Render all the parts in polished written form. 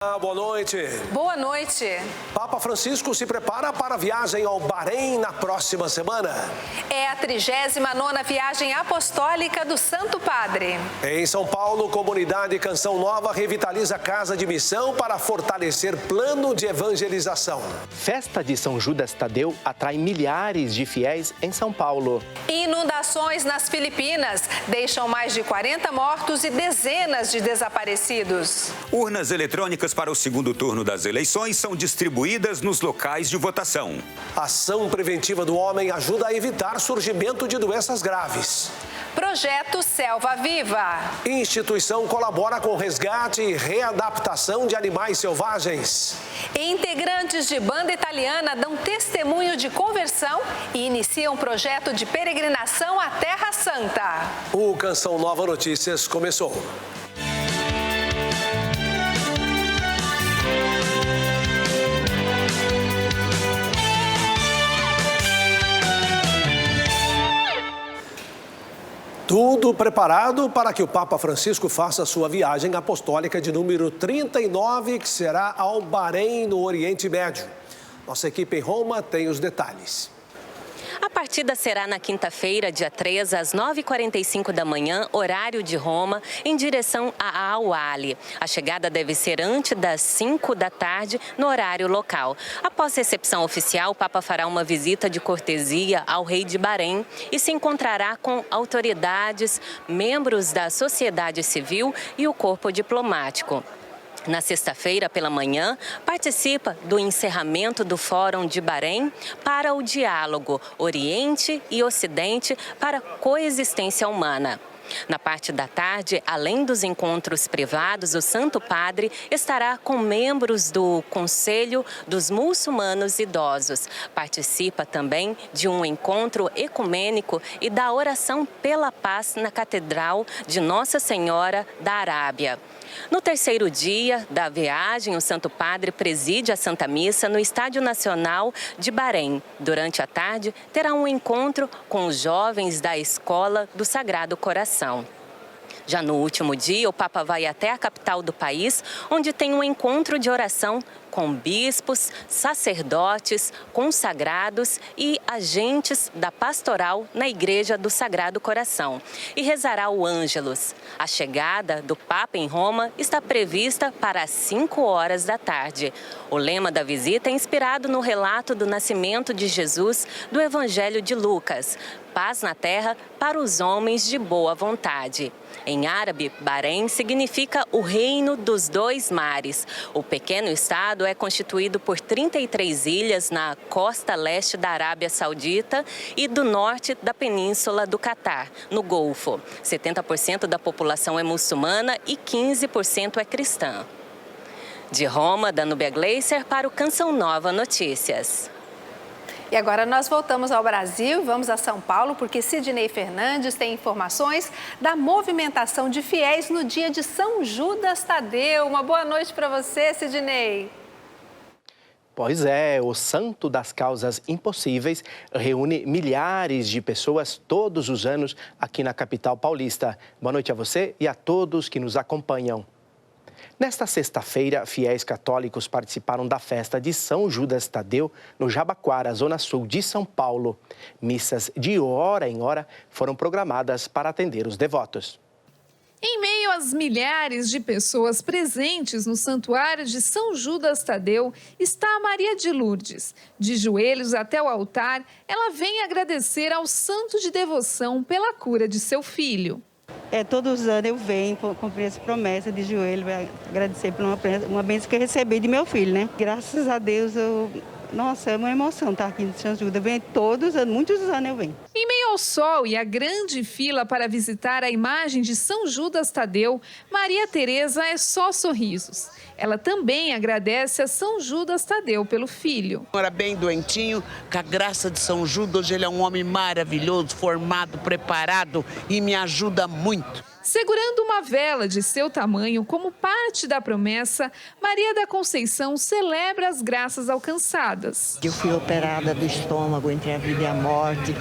Boa noite. Boa noite. Papa Francisco se prepara para a viagem ao Bahrein na próxima semana. É a 39ª viagem apostólica do Santo Padre. Em São Paulo, comunidade Canção Nova revitaliza a casa de missão para fortalecer plano de evangelização. Festa de São Judas Tadeu atrai milhares de fiéis em São Paulo. Inundações nas Filipinas deixam mais de 40 mortos e dezenas de desaparecidos. Urnas eletrônicas para o segundo turno das eleições são distribuídas nos locais de votação. A ação preventiva do homem ajuda a evitar surgimento de doenças graves. Projeto Selva Viva. Instituição colabora com resgate e readaptação de animais selvagens. Integrantes de banda italiana dão testemunho de conversão e iniciam projeto de peregrinação à Terra Santa. O Canção Nova Notícias começou. Tudo preparado para que o Papa Francisco faça sua viagem apostólica de número 39, que será ao Bahrein, no Oriente Médio. Nossa equipe em Roma tem os detalhes. A partida será na quinta-feira, dia 3, às 9h45 da manhã, horário de Roma, em direção a Al-Wali. A chegada deve ser antes das 5 da tarde, no horário local. Após recepção oficial, o Papa fará uma visita de cortesia ao rei de Bahrein e se encontrará com autoridades, membros da sociedade civil e o corpo diplomático. Na sexta-feira, pela manhã, participa do encerramento do Fórum de Bahrein para o diálogo Oriente e Ocidente para a coexistência humana. Na parte da tarde, além dos encontros privados, o Santo Padre estará com membros do Conselho dos Muçulmanos Idosos. Participa também de um encontro ecumênico e da oração pela paz na Catedral de Nossa Senhora da Arábia. No terceiro dia da viagem, o Santo Padre preside a Santa Missa no Estádio Nacional de Bahrein. Durante a tarde, terá um encontro com os jovens da Escola do Sagrado Coração. Já no último dia, o Papa vai até a capital do país, onde tem um encontro de oração com bispos, sacerdotes, consagrados e agentes da pastoral na Igreja do Sagrado Coração. E rezará o Ângelus. A chegada do Papa em Roma está prevista para as 5 horas da tarde. O lema da visita é inspirado no relato do nascimento de Jesus do Evangelho de Lucas: paz na terra para os homens de boa vontade. Em árabe, Bahrein significa o reino dos dois mares. O pequeno estado é constituído por 33 ilhas na costa leste da Arábia Saudita e do norte da península do Catar, no Golfo. 70% da população é muçulmana e 15% é cristã. De Roma, Danúbia Gleiser para o Canção Nova Notícias. E agora nós voltamos ao Brasil e vamos a São Paulo, porque Sidney Fernandes tem informações da movimentação de fiéis no dia de São Judas Tadeu. Uma boa noite para você, Sidney. Pois é, o Santo das Causas Impossíveis reúne milhares de pessoas todos os anos aqui na capital paulista. Boa noite a você e a todos que nos acompanham. Nesta sexta-feira, fiéis católicos participaram da festa de São Judas Tadeu, no Jabaquara, zona sul de São Paulo. Missas de hora em hora foram programadas para atender os devotos. Em meio às milhares de pessoas presentes no santuário de São Judas Tadeu, está a Maria de Lourdes. De joelhos até o altar, ela vem agradecer ao santo de devoção pela cura de seu filho. Todos os anos eu venho cumprir essa promessa de joelho, agradecer por uma bênção que eu recebi de meu filho, né? Graças a Deus, nossa, é uma emoção estar aqui no São Judas. Eu venho todos os anos, muitos anos eu venho. Em meio ao sol e a grande fila para visitar a imagem de São Judas Tadeu, Maria Tereza é só sorrisos. Ela também agradece a São Judas Tadeu pelo filho. Era bem doentinho, com a graça de São Judas, hoje ele é um homem maravilhoso, formado, preparado e me ajuda muito. Segurando uma vela de seu tamanho como parte da promessa, Maria da Conceição celebra as graças alcançadas. Eu fui operada do estômago entre a vida e a morte.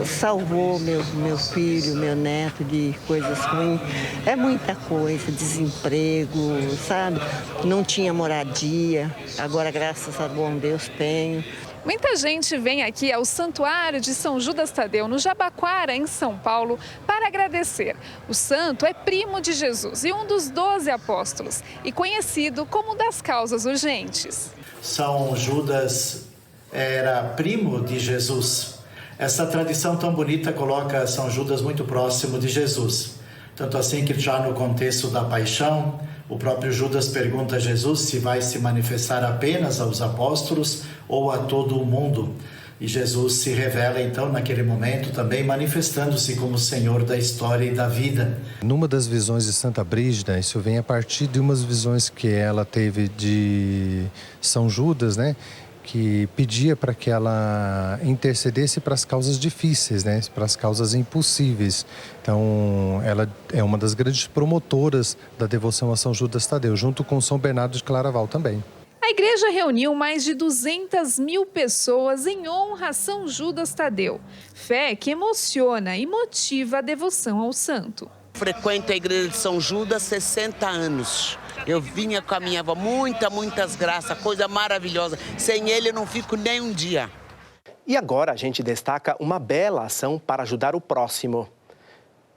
salvou meu filho, meu neto de coisas ruins. É muita coisa, desemprego, sabe? Não tinha moradia, agora graças a bom Deus tenho. Muita gente vem aqui ao Santuário de São Judas Tadeu, no Jabaquara, em São Paulo, para agradecer. O santo é primo de Jesus e um dos 12 apóstolos, e conhecido como das causas urgentes. São Judas era primo de Jesus. Essa tradição tão bonita coloca São Judas muito próximo de Jesus. Tanto assim que já no contexto da paixão, o próprio Judas pergunta a Jesus se vai se manifestar apenas aos apóstolos ou a todo o mundo. E Jesus se revela então naquele momento também manifestando-se como Senhor da história e da vida. Numa das visões de Santa Brígida, isso vem a partir de umas visões que ela teve de São Judas, né? Que pedia para que ela intercedesse para as causas difíceis, né? Para as causas impossíveis. Então, ela é uma das grandes promotoras da devoção a São Judas Tadeu, junto com São Bernardo de Claraval também. A igreja reuniu mais de 200 mil pessoas em honra a São Judas Tadeu. Fé que emociona e motiva a devoção ao santo. Frequento a igreja de São Judas 60 anos. Eu vinha com a minha avó, muitas graças, coisa maravilhosa. Sem ele eu não fico nem um dia. E agora a gente destaca uma bela ação para ajudar o próximo.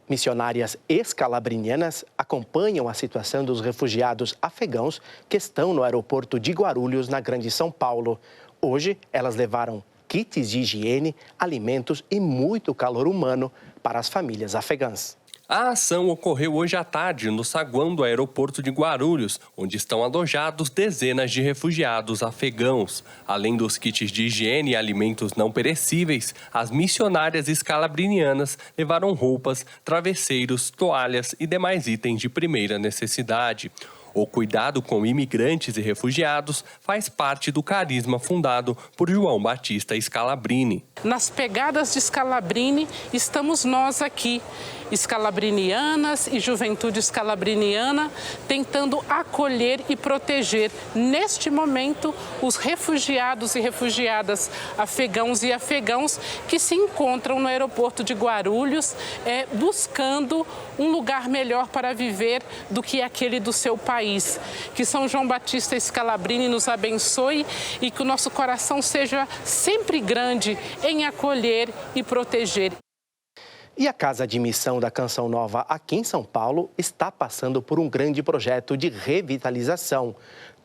Missionárias escalabrinianas acompanham a situação dos refugiados afegãos que estão no aeroporto de Guarulhos, na Grande São Paulo. Hoje, elas levaram kits de higiene, alimentos e muito calor humano para as famílias afegãs. A ação ocorreu hoje à tarde no saguão do aeroporto de Guarulhos, onde estão alojados dezenas de refugiados afegãos. Além dos kits de higiene e alimentos não perecíveis, as missionárias escalabrinianas levaram roupas, travesseiros, toalhas e demais itens de primeira necessidade. O cuidado com imigrantes e refugiados faz parte do carisma fundado por João Batista Scalabrini. Nas pegadas de Scalabrini estamos nós aqui, escalabrinianas e juventude escalabriniana, tentando acolher e proteger, neste momento, os refugiados e refugiadas afegãos e afegãos que se encontram no aeroporto de Guarulhos, buscando um lugar melhor para viver do que aquele do seu país. Que São João Batista Scalabrini nos abençoe e que o nosso coração seja sempre grande em acolher e proteger. E a Casa de Missão da Canção Nova aqui em São Paulo está passando por um grande projeto de revitalização.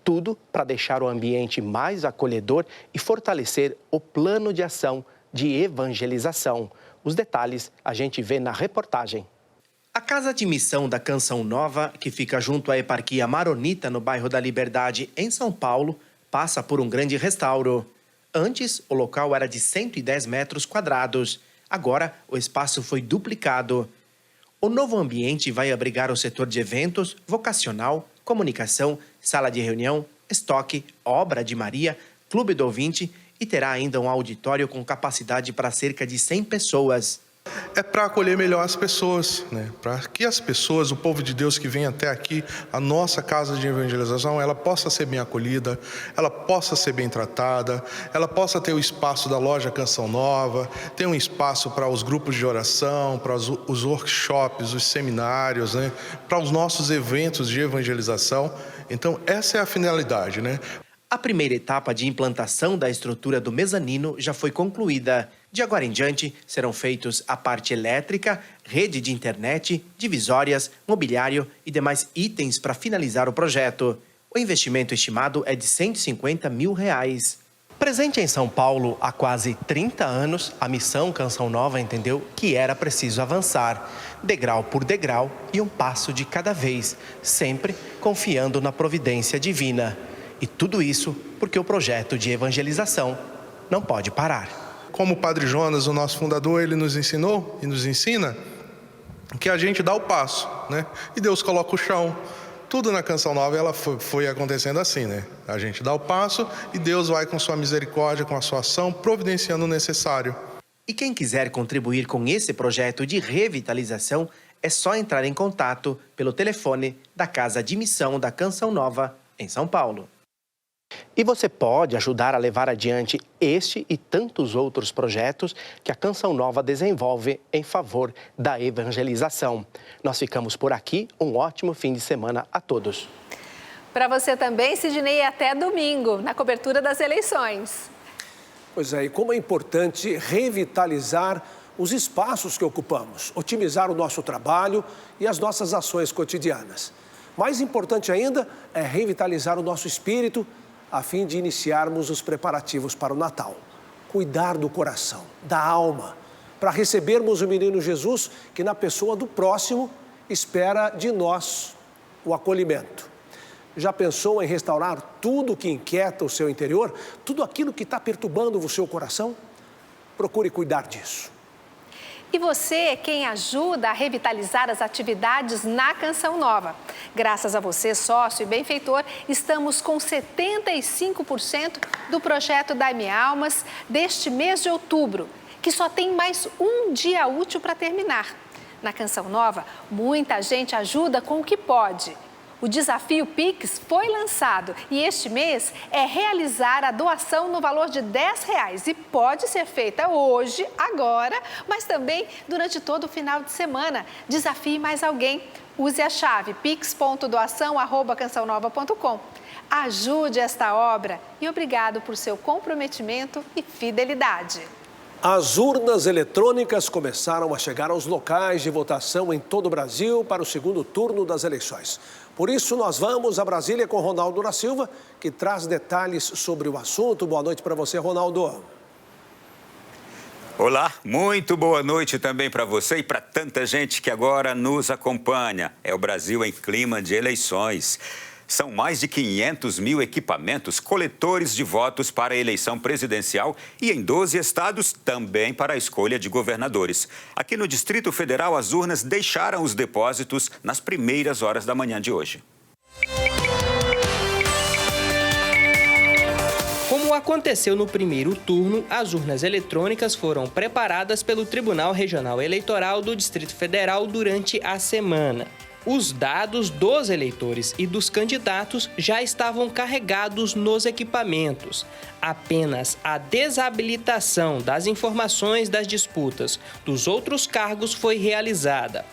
Tudo para deixar o ambiente mais acolhedor e fortalecer o plano de ação de evangelização. Os detalhes a gente vê na reportagem. A Casa de Missão da Canção Nova, que fica junto à Eparquia Maronita, no bairro da Liberdade, em São Paulo, passa por um grande restauro. Antes, o local era de 110 metros quadrados. Agora, o espaço foi duplicado. O novo ambiente vai abrigar o setor de eventos, vocacional, comunicação, sala de reunião, estoque, obra de Maria, clube do ouvinte e terá ainda um auditório com capacidade para cerca de 100 pessoas. É para acolher melhor as pessoas, né? Para que as pessoas, o povo de Deus que vem até aqui, a nossa casa de evangelização, ela possa ser bem acolhida, ela possa ser bem tratada, ela possa ter o espaço da loja Canção Nova, ter um espaço para os grupos de oração, para os workshops, os seminários, né? Para os nossos eventos de evangelização. Então, essa é a finalidade, né? A primeira etapa de implantação da estrutura do mezanino já foi concluída. De agora em diante, serão feitos a parte elétrica, rede de internet, divisórias, mobiliário e demais itens para finalizar o projeto. O investimento estimado é de R$150 mil. Presente em São Paulo há quase 30 anos, a Missão Canção Nova entendeu que era preciso avançar, degrau por degrau e um passo de cada vez, sempre confiando na providência divina. E tudo isso porque o projeto de evangelização não pode parar. Como o Padre Jonas, o nosso fundador, ele nos ensinou e nos ensina que a gente dá o passo, né? E Deus coloca o chão. Tudo na Canção Nova ela foi acontecendo assim, né? A gente dá o passo e Deus vai com sua misericórdia, com a sua ação, providenciando o necessário. E quem quiser contribuir com esse projeto de revitalização, é só entrar em contato pelo telefone da Casa de Missão da Canção Nova, em São Paulo. E você pode ajudar a levar adiante este e tantos outros projetos que a Canção Nova desenvolve em favor da evangelização. Nós ficamos por aqui. Um ótimo fim de semana a todos. Para você também, Sidney, até domingo, na cobertura das eleições. Pois é, e como é importante revitalizar os espaços que ocupamos, otimizar o nosso trabalho e as nossas ações cotidianas. Mais importante ainda é revitalizar o nosso espírito a fim de iniciarmos os preparativos para o Natal. Cuidar do coração, da alma, para recebermos o menino Jesus que na pessoa do próximo espera de nós o acolhimento. Já pensou em restaurar tudo que inquieta o seu interior? Tudo aquilo que está perturbando o seu coração? Procure cuidar disso. E você é quem ajuda a revitalizar as atividades na Canção Nova. Graças a você, sócio e benfeitor, estamos com 75% do projeto Dai-me Almas deste mês de outubro, que só tem mais um dia útil para terminar. Na Canção Nova, muita gente ajuda com o que pode. O desafio Pix foi lançado e este mês é realizar a doação no valor de R$10 e pode ser feita hoje, agora, mas também durante todo o final de semana. Desafie mais alguém. Use a chave pix.doação@cançãonova.com. Ajude esta obra e obrigado por seu comprometimento e fidelidade. As urnas eletrônicas começaram a chegar aos locais de votação em todo o Brasil para o segundo turno das eleições. Por isso, nós vamos a Brasília com Ronaldo da Silva, que traz detalhes sobre o assunto. Boa noite para você, Ronaldo. Olá, muito boa noite também para você e para tanta gente que agora nos acompanha. É o Brasil em clima de eleições. São mais de 500 mil equipamentos coletores de votos para a eleição presidencial e em 12 estados também para a escolha de governadores. Aqui no Distrito Federal, as urnas deixaram os depósitos nas primeiras horas da manhã de hoje. Como aconteceu no primeiro turno, as urnas eletrônicas foram preparadas pelo Tribunal Regional Eleitoral do Distrito Federal durante a semana. Os dados dos eleitores e dos candidatos já estavam carregados nos equipamentos. Apenas a desabilitação das informações das disputas dos outros cargos foi realizada.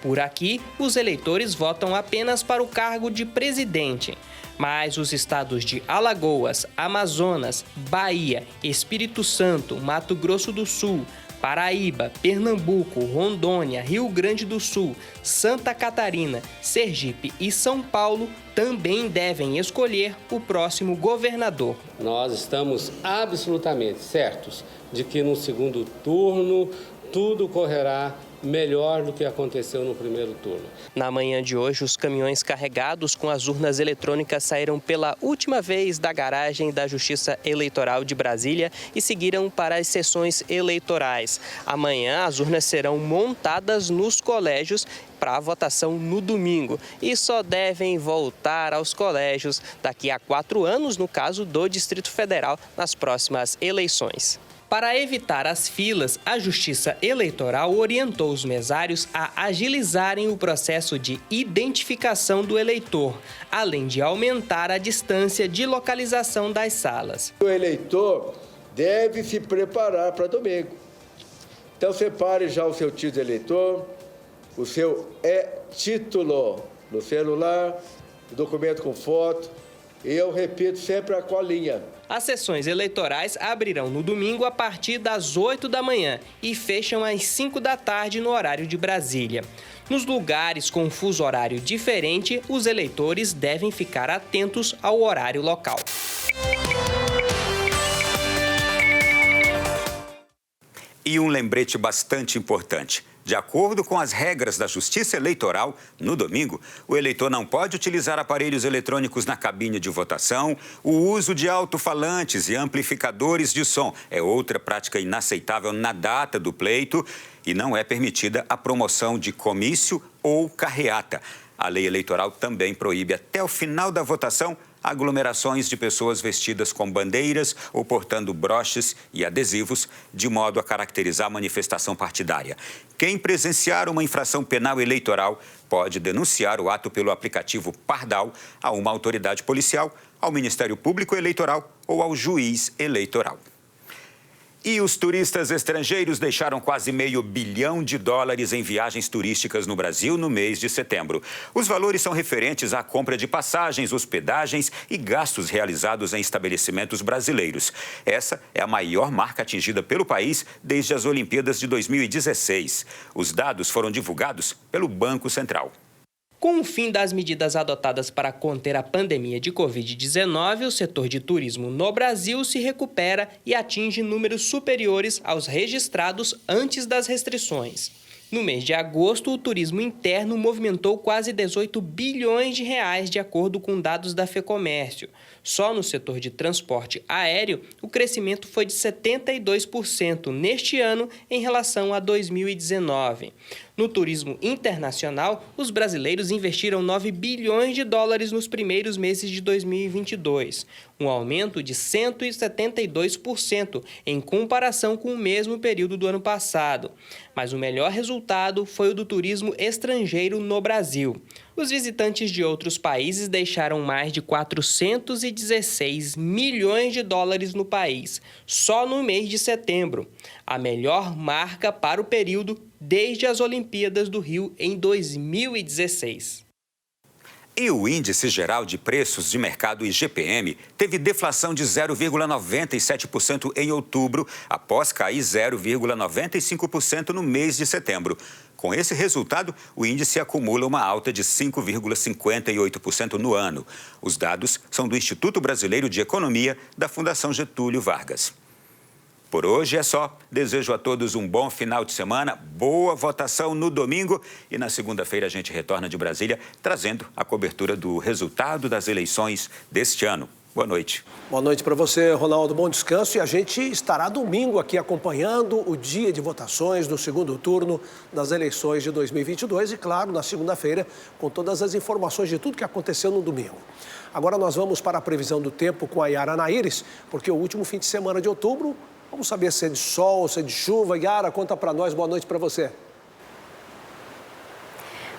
Por aqui, os eleitores votam apenas para o cargo de presidente. Mas os estados de Alagoas, Amazonas, Bahia, Espírito Santo, Mato Grosso do Sul, Paraíba, Pernambuco, Rondônia, Rio Grande do Sul, Santa Catarina, Sergipe e São Paulo também devem escolher o próximo governador. Nós estamos absolutamente certos de que no segundo turno tudo correrá melhor do que aconteceu no primeiro turno. Na manhã de hoje, os caminhões carregados com as urnas eletrônicas saíram pela última vez da garagem da Justiça Eleitoral de Brasília e seguiram para as sessões eleitorais. Amanhã, as urnas serão montadas nos colégios para a votação no domingo e só devem voltar aos colégios daqui a 4 anos, no caso do Distrito Federal, nas próximas eleições. Para evitar as filas, a Justiça Eleitoral orientou os mesários a agilizarem o processo de identificação do eleitor, além de aumentar a distância de localização das salas. O eleitor deve se preparar para domingo. Então, separe já o seu título de eleitor, o seu título no celular, o documento com foto. E eu repito sempre a colinha. As sessões eleitorais abrirão no domingo a partir das 8 da manhã e fecham às 5 da tarde no horário de Brasília. Nos lugares com fuso horário diferente, os eleitores devem ficar atentos ao horário local. E um lembrete bastante importante. De acordo com as regras da Justiça Eleitoral, no domingo, o eleitor não pode utilizar aparelhos eletrônicos na cabine de votação. O uso de alto-falantes e amplificadores de som é outra prática inaceitável na data do pleito e não é permitida a promoção de comício ou carreata. A lei eleitoral também proíbe até o final da votação aglomerações de pessoas vestidas com bandeiras ou portando broches e adesivos, de modo a caracterizar a manifestação partidária. Quem presenciar uma infração penal eleitoral pode denunciar o ato pelo aplicativo Pardal a uma autoridade policial, ao Ministério Público Eleitoral ou ao juiz eleitoral. E os turistas estrangeiros deixaram quase $500 bilhão em viagens turísticas no Brasil no mês de setembro. Os valores são referentes à compra de passagens, hospedagens e gastos realizados em estabelecimentos brasileiros. Essa é a maior marca atingida pelo país desde as Olimpíadas de 2016. Os dados foram divulgados pelo Banco Central. Com o fim das medidas adotadas para conter a pandemia de Covid-19, o setor de turismo no Brasil se recupera e atinge números superiores aos registrados antes das restrições. No mês de agosto, o turismo interno movimentou quase R$18 bilhões, de acordo com dados da FEComércio. Só no setor de transporte aéreo, o crescimento foi de 72% neste ano em relação a 2019. No turismo internacional, os brasileiros investiram $9 bilhões nos primeiros meses de 2022, um aumento de 172% em comparação com o mesmo período do ano passado. Mas o melhor resultado foi o do turismo estrangeiro no Brasil. Os visitantes de outros países deixaram mais de $416 milhões no país, só no mês de setembro, a melhor marca para o período desde as Olimpíadas do Rio em 2016. E o Índice Geral de Preços de Mercado, IGPM, teve deflação de 0,97% em outubro, após cair 0,95% no mês de setembro. Com esse resultado, o índice acumula uma alta de 5,58% no ano. Os dados são do Instituto Brasileiro de Economia, da Fundação Getúlio Vargas. Por hoje é só. Desejo a todos um bom final de semana, boa votação no domingo e na segunda-feira a gente retorna de Brasília trazendo a cobertura do resultado das eleições deste ano. Boa noite. Boa noite para você, Ronaldo. Bom descanso e a gente estará domingo aqui acompanhando o dia de votações do segundo turno das eleições de 2022 e, claro, na segunda-feira com todas as informações de tudo que aconteceu no domingo. Agora nós vamos para a previsão do tempo com a Yara Naires, porque o último fim de semana de outubro, vamos saber se é de sol, se é de chuva. Yara, conta para nós. Boa noite para você.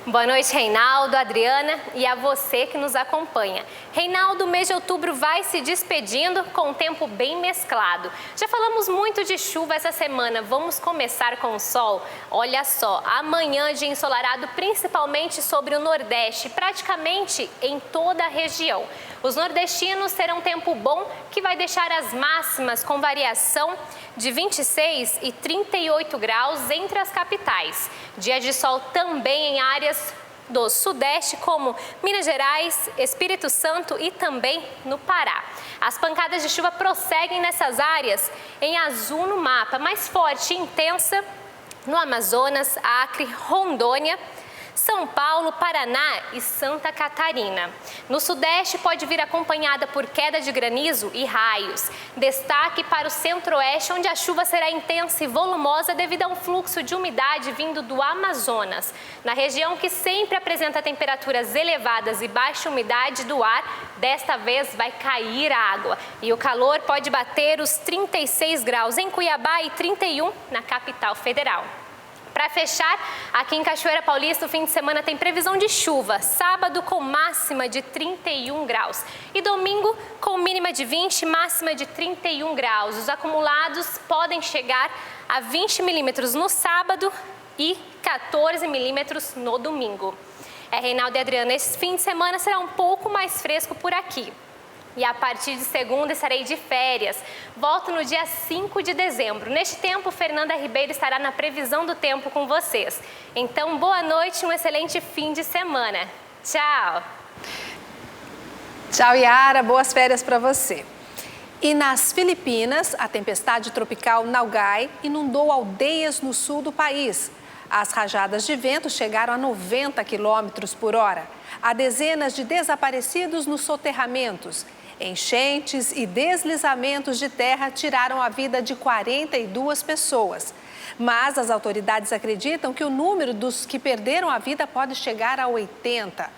Boa noite, Reinaldo, Adriana e a você que nos acompanha. Reinaldo, o mês de outubro vai se despedindo com um tempo bem mesclado. Já falamos muito de chuva essa semana, vamos começar com o sol. Olha só, amanhã dia ensolarado principalmente sobre o Nordeste, praticamente em toda a região. Os nordestinos terão tempo bom que vai deixar as máximas com variação de 26 e 38 graus entre as capitais. Dia de sol também em áreas do Sudeste, como Minas Gerais, Espírito Santo e também no Pará. As pancadas de chuva prosseguem nessas áreas em azul no mapa, mais forte e intensa no Amazonas, Acre, Rondônia, São Paulo, Paraná e Santa Catarina. No Sudeste pode vir acompanhada por queda de granizo e raios. Destaque para o Centro-Oeste, onde a chuva será intensa e volumosa devido a um fluxo de umidade vindo do Amazonas. Na região que sempre apresenta temperaturas elevadas e baixa umidade do ar, desta vez vai cair a água. E o calor pode bater os 36 graus em Cuiabá e 31 na capital federal. Para fechar, aqui em Cachoeira Paulista, o fim de semana tem previsão de chuva. Sábado com máxima de 31 graus. E domingo com mínima de 20, máxima de 31 graus. Os acumulados podem chegar a 20 milímetros no sábado e 14 milímetros no domingo. Reinaldo e Adriana, esse fim de semana será um pouco mais fresco por aqui. E a partir de segunda estarei de férias. Volto no dia 5 de dezembro. Neste tempo, Fernanda Ribeiro estará na previsão do tempo com vocês. Então, boa noite e um excelente fim de semana. Tchau! Tchau, Yara. Boas férias para você. E nas Filipinas, a tempestade tropical Naugai inundou aldeias no sul do país. As rajadas de vento chegaram a 90 km por hora. Há dezenas de desaparecidos nos soterramentos. Enchentes e deslizamentos de terra tiraram a vida de 42 pessoas. Mas as autoridades acreditam que o número dos que perderam a vida pode chegar a 80.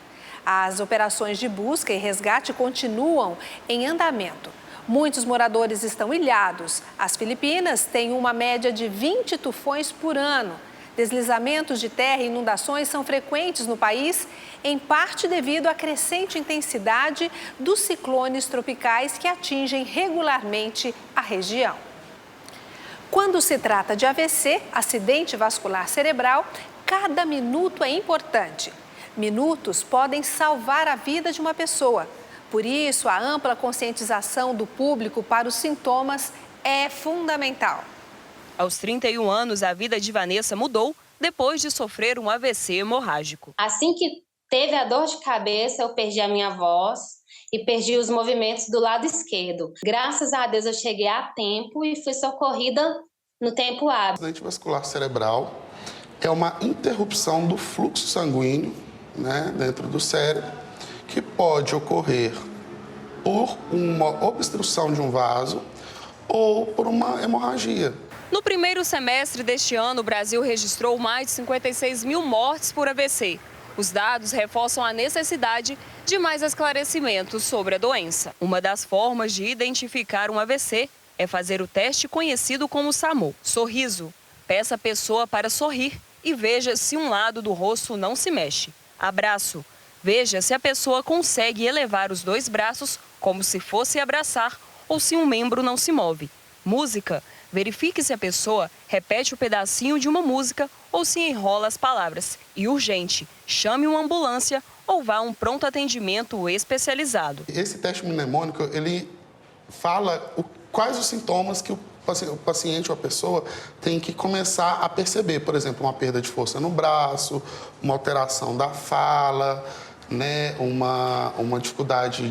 As operações de busca e resgate continuam em andamento. Muitos moradores estão ilhados. As Filipinas têm uma média de 20 tufões por ano. Deslizamentos de terra e inundações são frequentes no país, em parte devido à crescente intensidade dos ciclones tropicais que atingem regularmente a região. Quando se trata de AVC, acidente vascular cerebral, cada minuto é importante. Minutos podem salvar a vida de uma pessoa. Por isso, a ampla conscientização do público para os sintomas é fundamental. Aos 31 anos, a vida de Vanessa mudou depois de sofrer um AVC hemorrágico. Assim que teve a dor de cabeça, eu perdi a minha voz e perdi os movimentos do lado esquerdo. Graças a Deus eu cheguei a tempo e fui socorrida no tempo hábil. Acidente vascular cerebral é uma interrupção do fluxo sanguíneo, dentro do cérebro, que pode ocorrer por uma obstrução de um vaso ou por uma hemorragia. No primeiro semestre deste ano, o Brasil registrou mais de 56 mil mortes por AVC. Os dados reforçam a necessidade de mais esclarecimentos sobre a doença. Uma das formas de identificar um AVC é fazer o teste conhecido como SAMU. Sorriso. Peça a pessoa para sorrir e veja se um lado do rosto não se mexe. Abraço. Veja se a pessoa consegue elevar os dois braços como se fosse abraçar ou se um membro não se move. Música. Verifique se a pessoa repete o pedacinho de uma música ou se enrola as palavras. E urgente, chame uma ambulância ou vá a um pronto atendimento especializado. Esse teste mnemônico, ele fala quais os sintomas que o paciente ou a pessoa tem que começar a perceber. Por exemplo, uma perda de força no braço, uma alteração da fala, uma dificuldade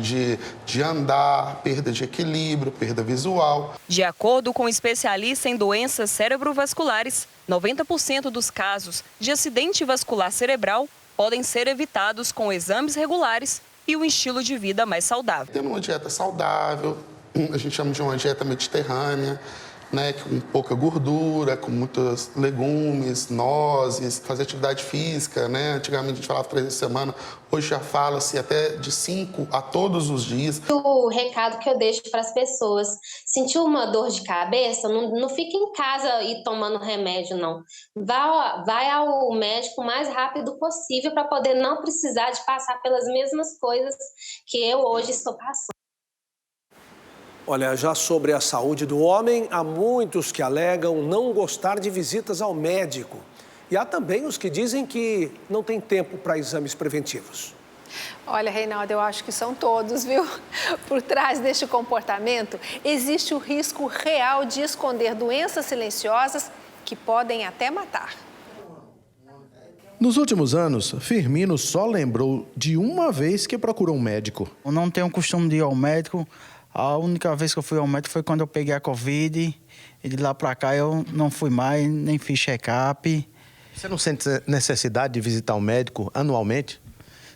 de andar, perda de equilíbrio, perda visual. De acordo com um especialista em doenças cerebrovasculares, 90% dos casos de acidente vascular cerebral podem ser evitados com exames regulares e um estilo de vida mais saudável. Tendo uma dieta saudável, a gente chama de uma dieta mediterrânea, com pouca gordura, com muitos legumes, nozes, fazer atividade física, Antigamente a gente falava 3 vezes por semana, hoje já fala-se até de 5 a todos os dias. O recado que eu deixo para as pessoas, sentiu uma dor de cabeça, não fique em casa e tomando remédio, não. Vai ao médico o mais rápido possível para poder não precisar de passar pelas mesmas coisas que eu hoje estou passando. Olha, já sobre a saúde do homem, há muitos que alegam não gostar de visitas ao médico. E há também os que dizem que não tem tempo para exames preventivos. Olha, Reinaldo, eu acho que são todos, viu? Por trás deste comportamento, existe o risco real de esconder doenças silenciosas que podem até matar. Nos últimos anos, Firmino só lembrou de uma vez que procurou um médico. Eu não tenho o costume de ir ao médico. A única vez que eu fui ao médico foi quando eu peguei a Covid. E de lá para cá eu não fui mais, nem fiz check-up. Você não sente necessidade de visitar um médico anualmente?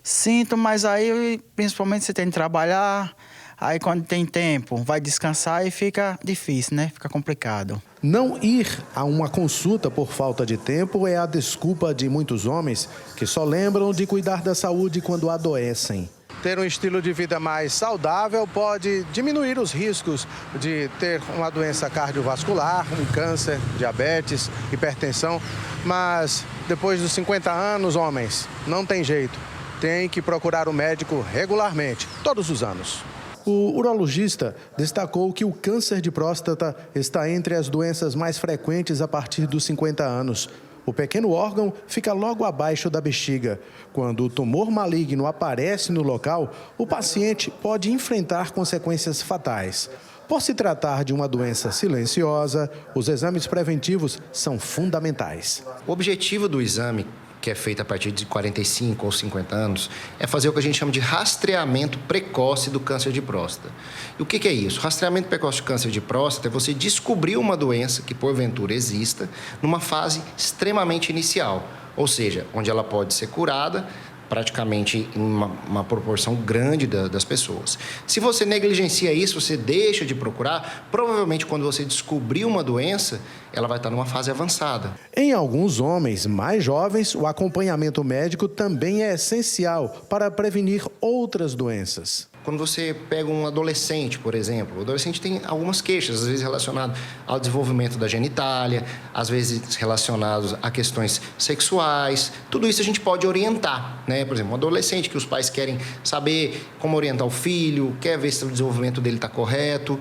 Sinto, mas aí principalmente você tem que trabalhar. Aí quando tem tempo, vai descansar e fica difícil, Fica complicado. Não ir a uma consulta por falta de tempo é a desculpa de muitos homens que só lembram de cuidar da saúde quando adoecem. Ter um estilo de vida mais saudável pode diminuir os riscos de ter uma doença cardiovascular, um câncer, diabetes, hipertensão. Mas depois dos 50 anos, homens, não tem jeito. Tem que procurar o médico regularmente, todos os anos. O urologista destacou que o câncer de próstata está entre as doenças mais frequentes a partir dos 50 anos. O pequeno órgão fica logo abaixo da bexiga. Quando o tumor maligno aparece no local, o paciente pode enfrentar consequências fatais. Por se tratar de uma doença silenciosa, os exames preventivos são fundamentais. O objetivo do exame, que é feito a partir de 45 ou 50 anos, é fazer o que a gente chama de rastreamento precoce do câncer de próstata. E o que é isso? Rastreamento precoce do câncer de próstata é você descobrir uma doença que porventura exista numa fase extremamente inicial, ou seja, onde ela pode ser curada praticamente em uma proporção grande das pessoas. Se você negligencia isso, você deixa de procurar, provavelmente quando você descobrir uma doença, ela vai estar numa fase avançada. Em alguns homens mais jovens, o acompanhamento médico também é essencial para prevenir outras doenças. Quando você pega um adolescente, por exemplo, o adolescente tem algumas queixas, às vezes relacionadas ao desenvolvimento da genitália, às vezes relacionados a questões sexuais. Tudo isso a gente pode orientar, né? Por exemplo, um adolescente que os pais querem saber como orientar o filho, quer ver se o desenvolvimento dele está correto.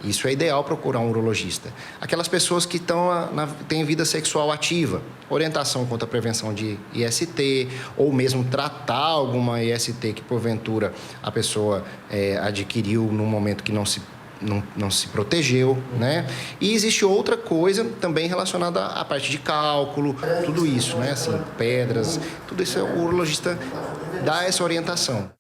Isso é ideal procurar um urologista. Aquelas pessoas que têm vida sexual ativa, orientação quanto à prevenção de IST, ou mesmo tratar alguma IST que porventura a pessoa adquiriu num momento que não se protegeu, né? E existe outra coisa também relacionada à parte de cálculo, tudo isso, né? Assim, pedras, tudo isso o urologista dá essa orientação.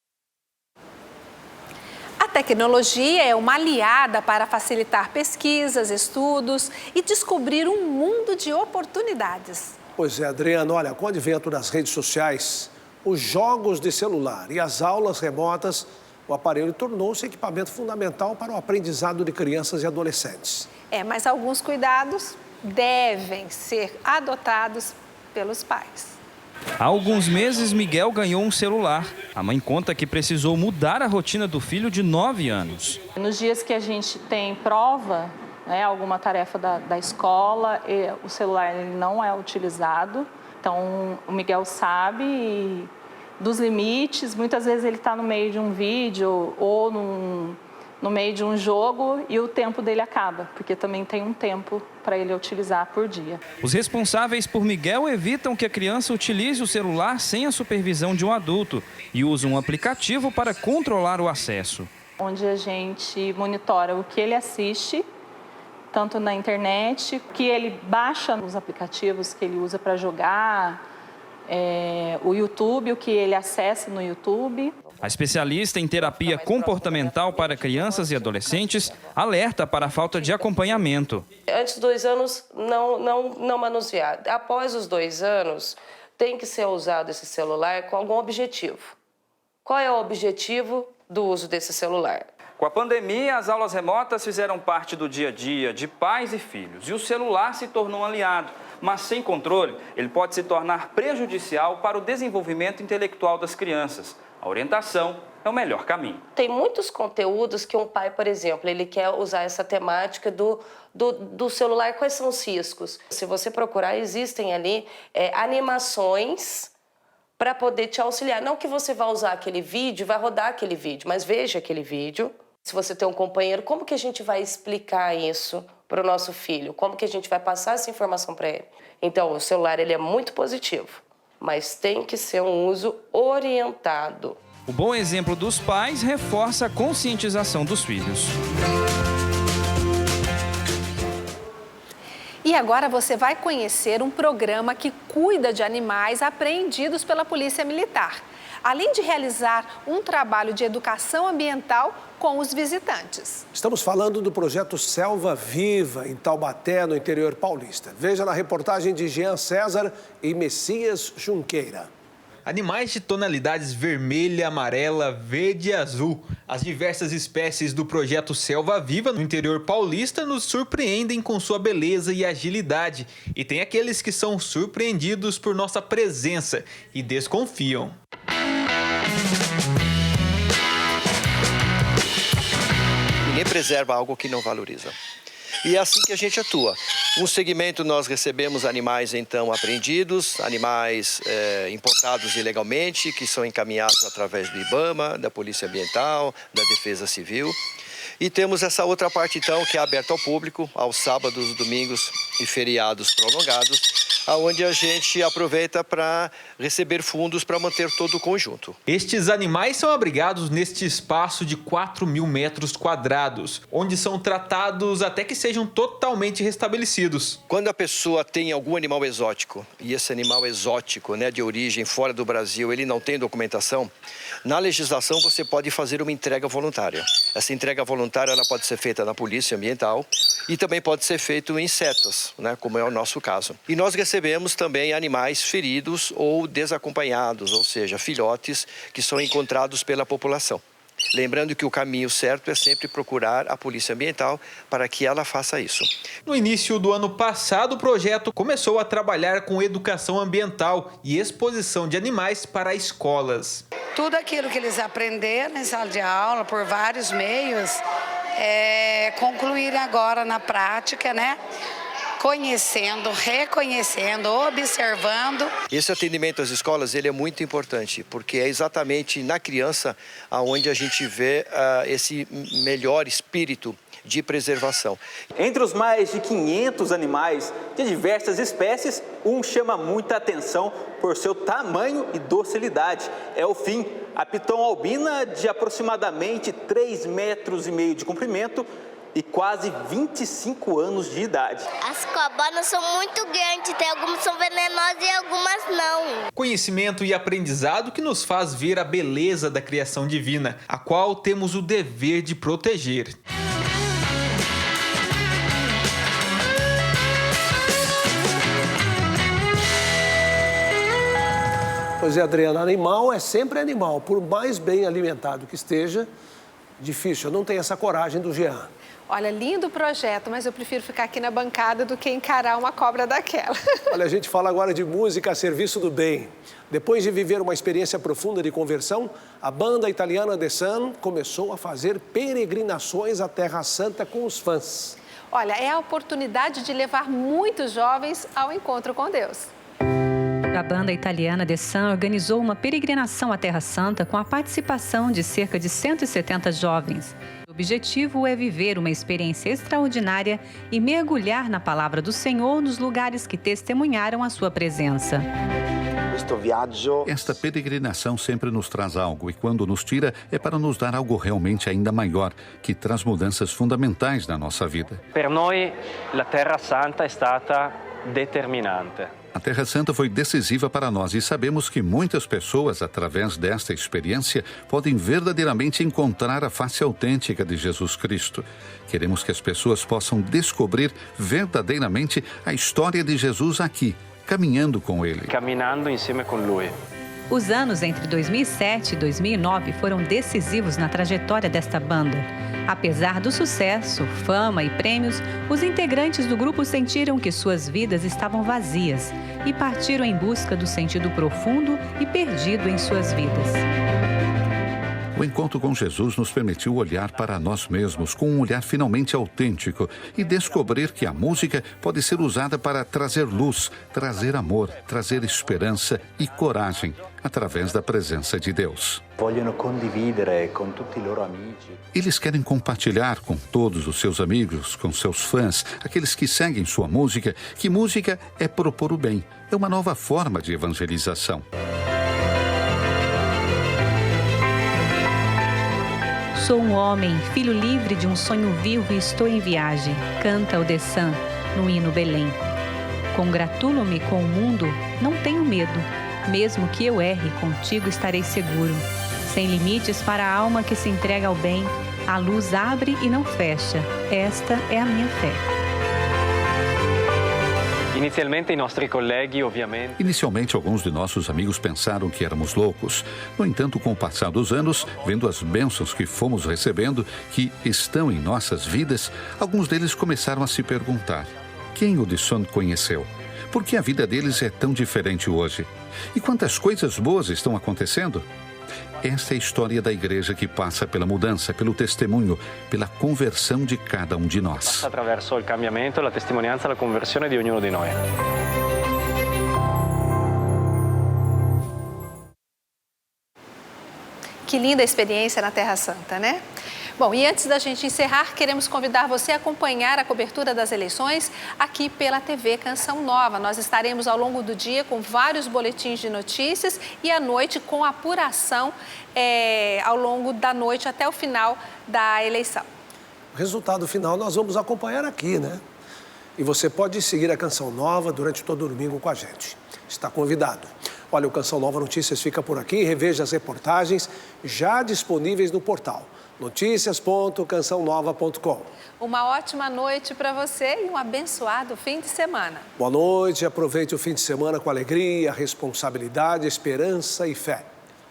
A tecnologia é uma aliada para facilitar pesquisas, estudos e descobrir um mundo de oportunidades. Pois é, Adriano, olha, com o advento das redes sociais, os jogos de celular e as aulas remotas, o aparelho tornou-se equipamento fundamental para o aprendizado de crianças e adolescentes. Mas alguns cuidados devem ser adotados pelos pais. Há alguns meses, Miguel ganhou um celular. A mãe conta que precisou mudar a rotina do filho de 9 anos. Nos dias que a gente tem prova, alguma tarefa da escola, o celular ele não é utilizado. Então, o Miguel sabe dos limites. Muitas vezes ele está no meio de um vídeo ou no meio de um jogo e o tempo dele acaba, porque também tem um tempo para ele utilizar por dia. Os responsáveis por Miguel evitam que a criança utilize o celular sem a supervisão de um adulto e usam um aplicativo para controlar o acesso. Onde a gente monitora o que ele assiste, tanto na internet, que ele baixa nos aplicativos que ele usa para jogar, o YouTube, o que ele acessa no YouTube. A especialista em terapia comportamental para crianças e adolescentes alerta para a falta de acompanhamento. Antes dos 2 anos, não manusear. Após os 2 anos, tem que ser usado esse celular com algum objetivo. Qual é o objetivo do uso desse celular? Com a pandemia, as aulas remotas fizeram parte do dia a dia de pais e filhos. E o celular se tornou um aliado. Mas sem controle, ele pode se tornar prejudicial para o desenvolvimento intelectual das crianças. A orientação é o melhor caminho. Tem muitos conteúdos que um pai, por exemplo, ele quer usar essa temática do celular. Quais são os riscos? Se você procurar, existem ali animações para poder te auxiliar. Não que você vá usar aquele vídeo, vai rodar aquele vídeo, mas veja aquele vídeo. Se você tem um companheiro, como que a gente vai explicar isso para o nosso filho? Como que a gente vai passar essa informação para ele? Então, o celular ele é muito positivo, mas tem que ser um uso orientado. O bom exemplo dos pais reforça a conscientização dos filhos. E agora você vai conhecer um programa que cuida de animais apreendidos pela Polícia Militar, além de realizar um trabalho de educação ambiental com os visitantes. Estamos falando do projeto Selva Viva, em Taubaté, no interior paulista. Veja na reportagem de Jean César e Messias Junqueira. Animais de tonalidades vermelha, amarela, verde e azul. As diversas espécies do projeto Selva Viva no interior paulista nos surpreendem com sua beleza e agilidade. E tem aqueles que são surpreendidos por nossa presença e desconfiam. Ninguém preserva algo que não valoriza. E é assim que a gente atua. Um segmento nós recebemos animais então apreendidos, animais importados ilegalmente, que são encaminhados através do IBAMA, da Polícia Ambiental, da Defesa Civil. E temos essa outra parte então que é aberta ao público, aos sábados, domingos e feriados prolongados, onde a gente aproveita para receber fundos para manter todo o conjunto. Estes animais são abrigados neste espaço de 4.000 metros quadrados, onde são tratados até que sejam totalmente restabelecidos. Quando a pessoa tem algum animal exótico, e esse animal exótico, de origem fora do Brasil, ele não tem documentação, na legislação você pode fazer uma entrega voluntária. Essa entrega voluntária ela pode ser feita na Polícia Ambiental e também pode ser feito em setas, como é o nosso caso. E nós recebemos recebemos também animais feridos ou desacompanhados, ou seja, filhotes que são encontrados pela população. Lembrando que o caminho certo é sempre procurar a Polícia Ambiental para que ela faça isso. No início do ano passado, o projeto começou a trabalhar com educação ambiental e exposição de animais para escolas. Tudo aquilo que eles aprenderam em sala de aula, por vários meios, concluírem agora na prática, né? Conhecendo, reconhecendo, observando. Esse atendimento às escolas ele é muito importante, porque é exatamente na criança onde a gente vê esse melhor espírito de preservação. Entre os mais de 500 animais de diversas espécies, um chama muita atenção por seu tamanho e docilidade. É o fim, a piton albina de aproximadamente 3,5 metros de comprimento e quase 25 anos de idade. As cobanas são muito grandes, tem algumas que são venenosas e algumas não. Conhecimento e aprendizado que nos faz ver a beleza da criação divina, a qual temos o dever de proteger. Pois é, Adriana, animal é sempre animal. Por mais bem alimentado que esteja, difícil. Eu não tenho essa coragem do Jean. Olha, lindo projeto, mas eu prefiro ficar aqui na bancada do que encarar uma cobra daquela. Olha, a gente fala agora de música a serviço do bem. Depois de viver uma experiência profunda de conversão, a banda italiana The Sun começou a fazer peregrinações à Terra Santa com os fãs. Olha, é a oportunidade de levar muitos jovens ao encontro com Deus. A banda italiana The Sun organizou uma peregrinação à Terra Santa com a participação de cerca de 170 jovens. O objetivo é viver uma experiência extraordinária e mergulhar na palavra do Senhor nos lugares que testemunharam a sua presença. Esta peregrinação sempre nos traz algo e quando nos tira é para nos dar algo realmente ainda maior, que traz mudanças fundamentais na nossa vida. Para nós, a Terra Santa é stata determinante. A Terra Santa foi decisiva para nós e sabemos que muitas pessoas, através desta experiência, podem verdadeiramente encontrar a face autêntica de Jesus Cristo. Queremos que as pessoas possam descobrir verdadeiramente a história de Jesus aqui, caminhando com Ele. Caminhando insieme com Lui. Os anos entre 2007 e 2009 foram decisivos na trajetória desta banda. Apesar do sucesso, fama e prêmios, os integrantes do grupo sentiram que suas vidas estavam vazias e partiram em busca do sentido profundo e perdido em suas vidas. O encontro com Jesus nos permitiu olhar para nós mesmos com um olhar finalmente autêntico e descobrir que a música pode ser usada para trazer luz, trazer amor, trazer esperança e coragem através da presença de Deus. Eles querem compartilhar com todos os seus amigos, com seus fãs, aqueles que seguem sua música, que música é propor o bem, é uma nova forma de evangelização. Sou um homem, filho livre de um sonho vivo e estou em viagem, canta o The Sun no hino Belém. Congratulo-me com o mundo, não tenho medo, mesmo que eu erre, contigo estarei seguro. Sem limites para a alma que se entrega ao bem, a luz abre e não fecha, esta é a minha fé. Inicialmente, alguns de nossos amigos pensaram que éramos loucos. No entanto, com o passar dos anos, vendo as bênçãos que fomos recebendo, que estão em nossas vidas, alguns deles começaram a se perguntar: quem o The Sun conheceu? Por que a vida deles é tão diferente hoje? E quantas coisas boas estão acontecendo? Esta é a história da igreja que passa pela mudança, pelo testemunho, pela conversão de cada um de nós. Attraverso il cambiamento, la testimonianza, la conversione di ognuno di noi. Que linda experiência na Terra Santa, né? Bom, e antes da gente encerrar, queremos convidar você a acompanhar a cobertura das eleições aqui pela TV Canção Nova. Nós estaremos ao longo do dia com vários boletins de notícias e à noite com apuração ao longo da noite até o final da eleição. O resultado final nós vamos acompanhar aqui, né? E você pode seguir a Canção Nova durante todo o domingo com a gente. Está convidado. Olha, o Canção Nova Notícias fica por aqui. Reveja as reportagens já disponíveis no portal noticias.cançãonova.com. Uma ótima noite para você e um abençoado fim de semana. Boa noite, aproveite o fim de semana com alegria, responsabilidade, esperança e fé.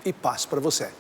E paz para você.